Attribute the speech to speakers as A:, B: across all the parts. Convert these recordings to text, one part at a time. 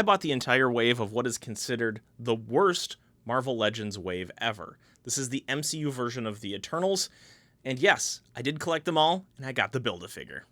A: I bought the entire wave of what is considered the worst Marvel Legends wave ever. This is the MCU version of the Eternals, and yes, I did collect them all, and I got the Build-A-Figure.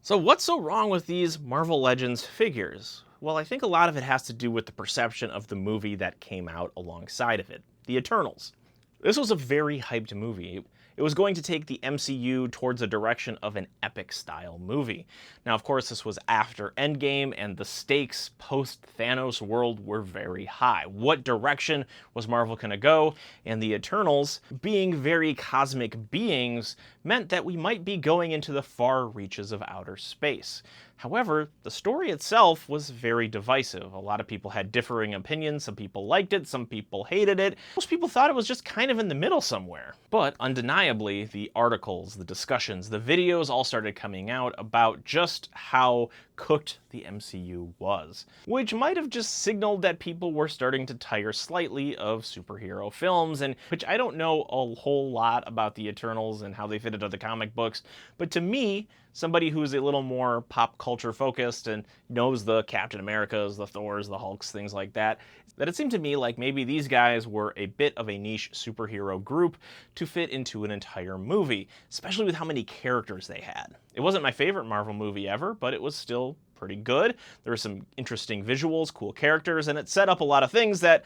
A: So what's so wrong with these Marvel Legends figures? Well, I think a lot of it has to do with the perception of the movie that came out alongside of it, the Eternals. This was a very hyped movie. It was going to take the MCU towards a direction of an epic-style movie. Now, of course, this was after Endgame, and the stakes post-Thanos world were very high. What direction was Marvel going to go? And the Eternals, being very cosmic beings, meant that we might be going into the far reaches of outer space. However, the story itself was very divisive. A lot of people had differing opinions. Some people liked it, some people hated it. Most people thought it was just kind of in the middle somewhere. But undeniably, the articles, the discussions, the videos all started coming out about just how cooked the MCU was, which might have just signaled that people were starting to tire slightly of superhero films, and which I don't know a whole lot about the Eternals and how they fit into the comic books, but to me, somebody who's a little more pop culture focused and knows the Captain Americas, the Thors, the Hulks, things like that, that it seemed to me like maybe these guys were a bit of a niche superhero group to fit into an entire movie, especially with how many characters they had. It wasn't my favorite Marvel movie ever, but it was still pretty good. There were some interesting visuals, cool characters, and it set up a lot of things that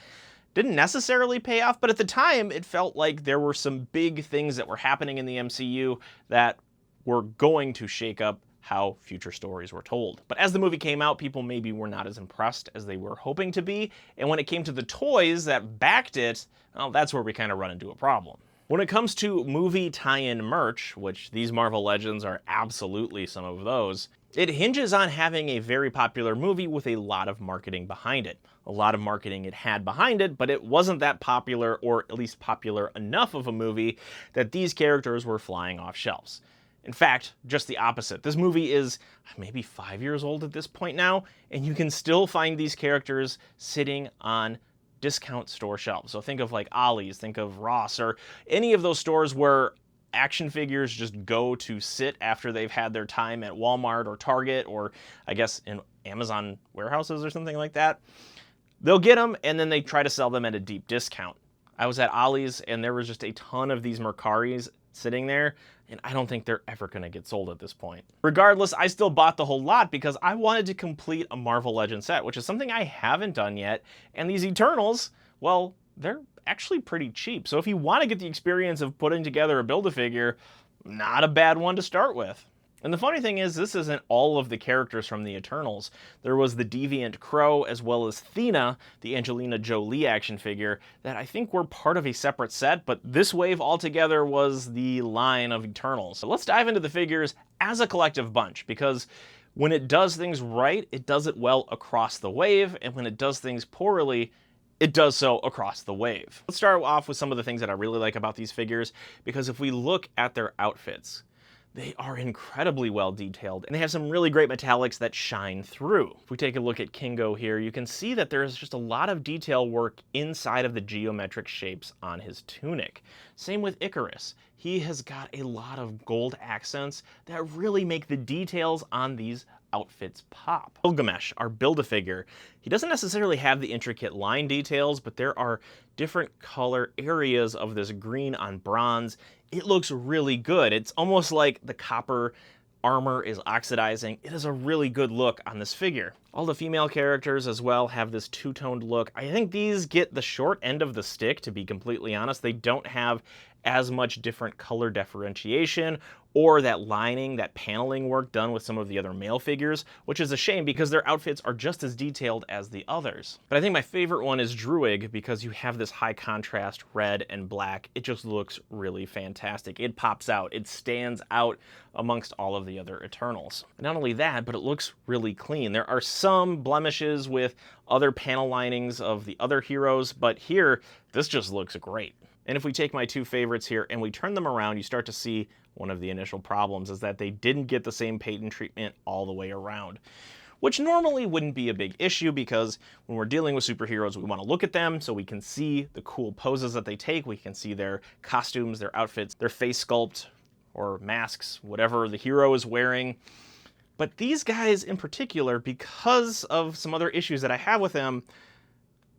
A: didn't necessarily pay off, but at the time it felt like there were some big things that were happening in the MCU that were going to shake up how future stories were told. But as the movie came out, people maybe were not as impressed as they were hoping to be, and when it came to the toys that backed it, well, that's where we kind of run into a problem. When it comes to movie tie-in merch, which these Marvel Legends are absolutely some of those, it hinges on having a very popular movie with a lot of marketing behind it. A lot of marketing it had behind it, but it wasn't that popular, or at least popular enough of a movie, that these characters were flying off shelves. In fact, just the opposite. This movie is maybe 5 years old at this point now, and you can still find these characters sitting on discount store shelves. So think of like Ollie's, think of Ross, or any of those stores where action figures just go to sit after they've had their time at Walmart or Target, or I guess in Amazon warehouses or something like that. They'll get them and then they try to sell them at a deep discount. I was at Ollie's and there was just a ton of these Mercaris sitting there, and I don't think they're ever going to get sold at this point. Regardless, I still bought the whole lot because I wanted to complete a Marvel Legends set, which is something I haven't done yet, and these Eternals, well, they're actually pretty cheap. So if you want to get the experience of putting together a Build-A-Figure, not a bad one to start with. And the funny thing is, this isn't all of the characters from the Eternals. There was the Deviant Crow, as well as Thena, the Angelina Jolie action figure, that I think were part of a separate set, but this wave altogether was the line of Eternals. So let's dive into the figures as a collective bunch, because when it does things right, it does it well across the wave, and when it does things poorly, it does so across the wave. Let's start off with some of the things that I really like about these figures, because if we look at their outfits, they are incredibly well detailed, and they have some really great metallics that shine through. If we take a look at Kingo here, you can see that there's just a lot of detail work inside of the geometric shapes on his tunic. Same with Icarus. He has got a lot of gold accents that really make the details on these outfits pop. Gilgamesh, our Build-A-Figure, he doesn't necessarily have the intricate line details, but there are different color areas of this green on bronze. It looks really good. It's almost like the copper armor is oxidizing. It is a really good look on this figure. All the female characters as well have this two-toned look. I think these get the short end of the stick, to be completely honest. They don't have as much different color differentiation or that lining, that paneling work done with some of the other male figures, which is a shame because their outfits are just as detailed as the others. But I think my favorite one is Druig, because you have this high contrast red and black. It just looks really fantastic. It pops out. It stands out amongst all of the other Eternals. And not only that, but it looks really clean. There are some blemishes with other panel linings of the other heroes, but here, this just looks great. And if we take my two favorites here and we turn them around, you start to see one of the initial problems is that they didn't get the same paint treatment all the way around, which normally wouldn't be a big issue because when we're dealing with superheroes, we want to look at them so we can see the cool poses that they take. We can see their costumes, their outfits, their face sculpt or masks, whatever the hero is wearing. But these guys in particular, because of some other issues that I have with them,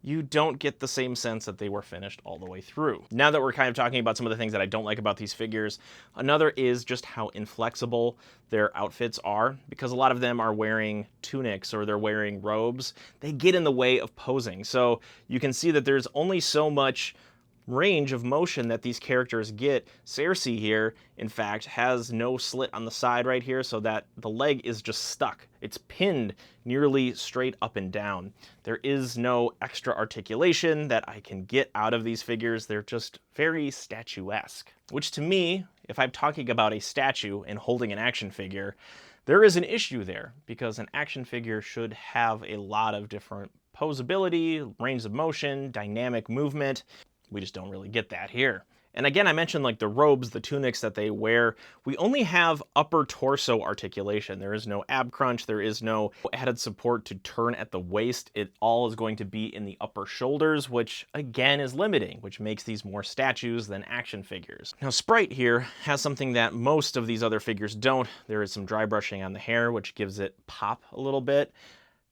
A: you don't get the same sense that they were finished all the way through. Now that we're kind of talking about some of the things that I don't like about these figures, another is just how inflexible their outfits are, because a lot of them are wearing tunics or they're wearing robes. They get in the way of posing. So you can see that there's only so much range of motion that these characters get. Cersei here, in fact, has no slit on the side right here, so that the leg is just stuck. It's pinned nearly straight up and down. There is no extra articulation that I can get out of these figures. They're just very statuesque, which to me, if I'm talking about a statue and holding an action figure, there is an issue there, because an action figure should have a lot of different posability, range of motion, dynamic movement. We just don't really get that here. And again, I mentioned like the robes, the tunics that they wear. We only have upper torso articulation. There is no ab crunch. There is no added support to turn at the waist. It all is going to be in the upper shoulders, which again is limiting, which makes these more statues than action figures. Now, Sprite here has something that most of these other figures don't. There is some dry brushing on the hair, which gives it pop a little bit.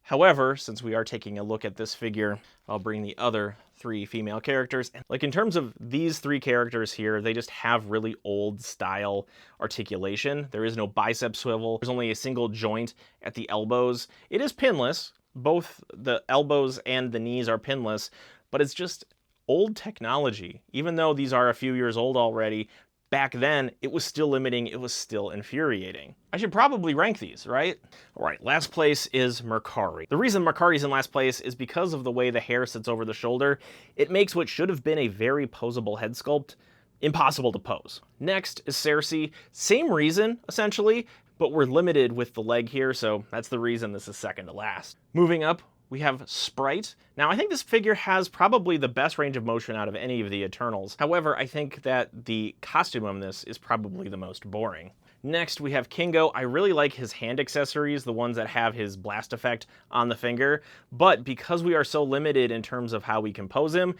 A: However, since we are taking a look at this figure, I'll bring the other 3 female characters. Like in terms of these 3 characters here, they just have really old style articulation. There is no bicep swivel. There's only a single joint at the elbows. It is pinless. Both the elbows and the knees are pinless, but it's just old technology. Even though these are a few years old already, back then, it was still limiting, it was still infuriating. I should probably rank these, right? All right, last place is Mercari. The reason Mercari's in last place is because of the way the hair sits over the shoulder. It makes what should have been a very posable head sculpt impossible to pose. Next is Cersei. Same reason, essentially, but we're limited with the leg here, so that's the reason this is second to last. Moving up, we have Sprite. Now, I think this figure has probably the best range of motion out of any of the Eternals. However, I think that the costume on this is probably the most boring. Next, we have Kingo. I really like his hand accessories, the ones that have his blast effect on the finger, but because we are so limited in terms of how we can pose him,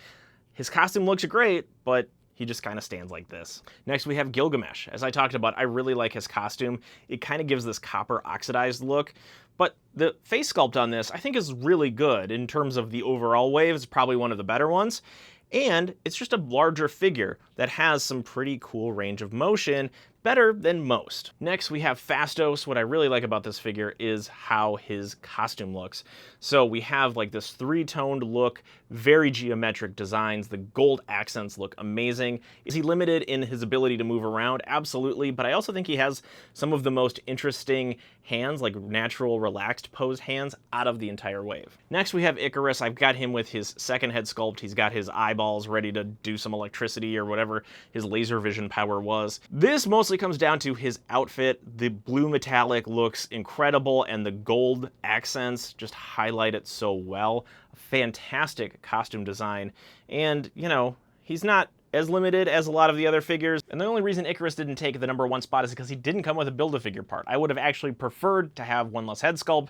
A: his costume looks great, but he just kind of stands like this. Next, we have Gilgamesh. As I talked about, I really like his costume. It kind of gives this copper oxidized look, but the face sculpt on this I think is really good in terms of the overall wave. It's probably one of the better ones. And it's just a larger figure that has some pretty cool range of motion, better than most. Next, we have Phastos. What I really like about this figure is how his costume looks. So we have like this 3-toned look, very geometric designs. The gold accents look amazing. Is he limited in his ability to move around? Absolutely, but I also think he has some of the most interesting hands, like natural relaxed posed hands out of the entire wave. Next, we have Icarus. I've got him with his second head sculpt. He's got his eyeballs ready to do some electricity or whatever his laser vision power was. This mostly comes down to his outfit. The blue metallic looks incredible, and the gold accents just highlight it so well. Fantastic costume design, and you know, he's not as limited as a lot of the other figures, and the only reason Icarus didn't take the #1 spot is because he didn't come with a Build-A-Figure part. I would have actually preferred to have one less head sculpt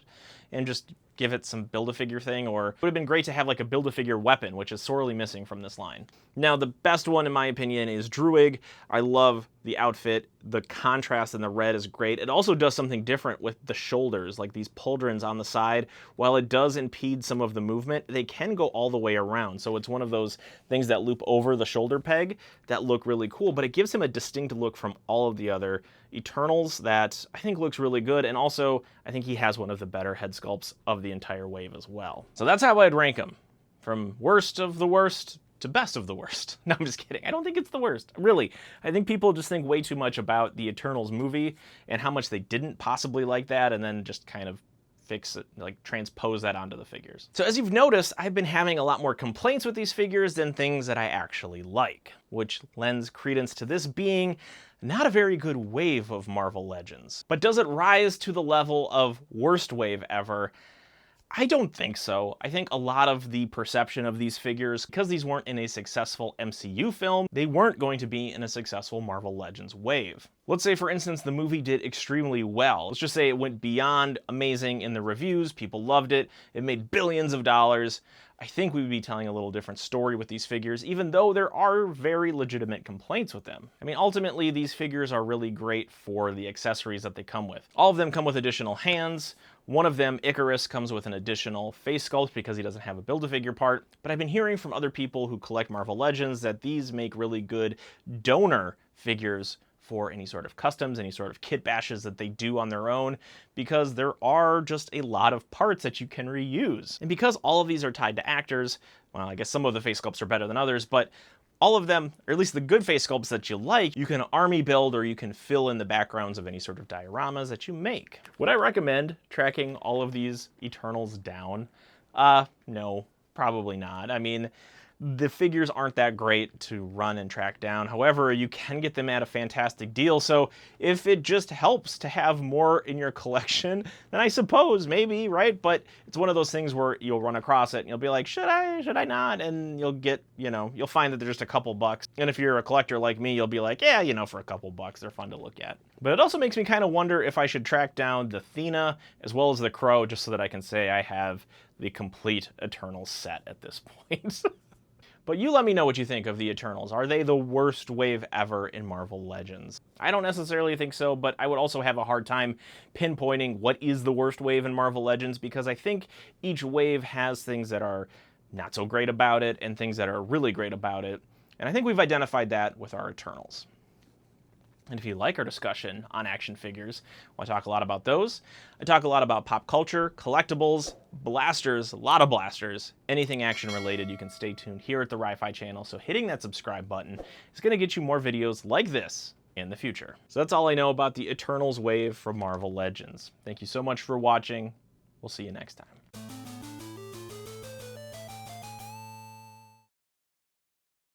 A: and just give it some Build-A-Figure thing, or it would have been great to have like a Build-A-Figure weapon, which is sorely missing from this line. Now, the best one in my opinion is Druig. I love the outfit. The contrast in the red is great. It also does something different with the shoulders, like these pauldrons on the side. While it does impede some of the movement, they can go all the way around. So it's one of those things that loop over the shoulder peg that look really cool, but it gives him a distinct look from all of the other Eternals that I think looks really good, and also I think he has one of the better head sculpts of the entire wave as well. So that's how I'd rank him, from worst of the worst to best of the worst. No, I'm just kidding. I don't think it's the worst. Really, I think people just think way too much about the Eternals movie and how much they didn't possibly like that, and then just kind of fix it, like transpose that onto the figures. So as you've noticed, I've been having a lot more complaints with these figures than things that I actually like, which lends credence to this being not a very good wave of Marvel Legends. But does it rise to the level of worst wave ever? I don't think so. I think a lot of the perception of these figures, because these weren't in a successful MCU film, they weren't going to be in a successful Marvel Legends wave. Let's say, for instance, the movie did extremely well. Let's just say it went beyond amazing in the reviews. People loved it. It made billions of dollars. I think we would be telling a little different story with these figures, even though there are very legitimate complaints with them. I mean, ultimately, these figures are really great for the accessories that they come with. All of them come with additional hands. One of them, Icarus, comes with an additional face sculpt because he doesn't have a Build-A-Figure part. But I've been hearing from other people who collect Marvel Legends that these make really good donor figures for any sort of customs, any sort of kit bashes that they do on their own, because there are just a lot of parts that you can reuse. And because all of these are tied to actors, well, I guess some of the face sculpts are better than others, but all of them, or at least the good face sculpts that you like, you can army build or you can fill in the backgrounds of any sort of dioramas that you make. Would I recommend tracking all of these Eternals down? No, probably not. I mean, the figures aren't that great to run and track down. However, you can get them at a fantastic deal. So if it just helps to have more in your collection, then I suppose maybe, right? But it's one of those things where you'll run across it and you'll be like, should I not? And you'll get, you'll find that they're just a couple bucks. And if you're a collector like me, you'll be like, yeah, for a couple bucks, they're fun to look at. But it also makes me kind of wonder if I should track down the Athena as well as the Crow, just so that I can say I have the complete Eternals set at this point. But you let me know what you think of the Eternals. Are they the worst wave ever in Marvel Legends? I don't necessarily think so, but I would also have a hard time pinpointing what is the worst wave in Marvel Legends, because I think each wave has things that are not so great about it and things that are really great about it. And I think we've identified that with our Eternals. And if you like our discussion on action figures, well, I talk a lot about those. I talk a lot about pop culture, collectibles, blasters, a lot of blasters, anything action related. You can stay tuned here at the Ri-Fi channel. So hitting that subscribe button is going to get you more videos like this in the future. So that's all I know about the Eternals wave from Marvel Legends. Thank you so much for watching. We'll see you next time.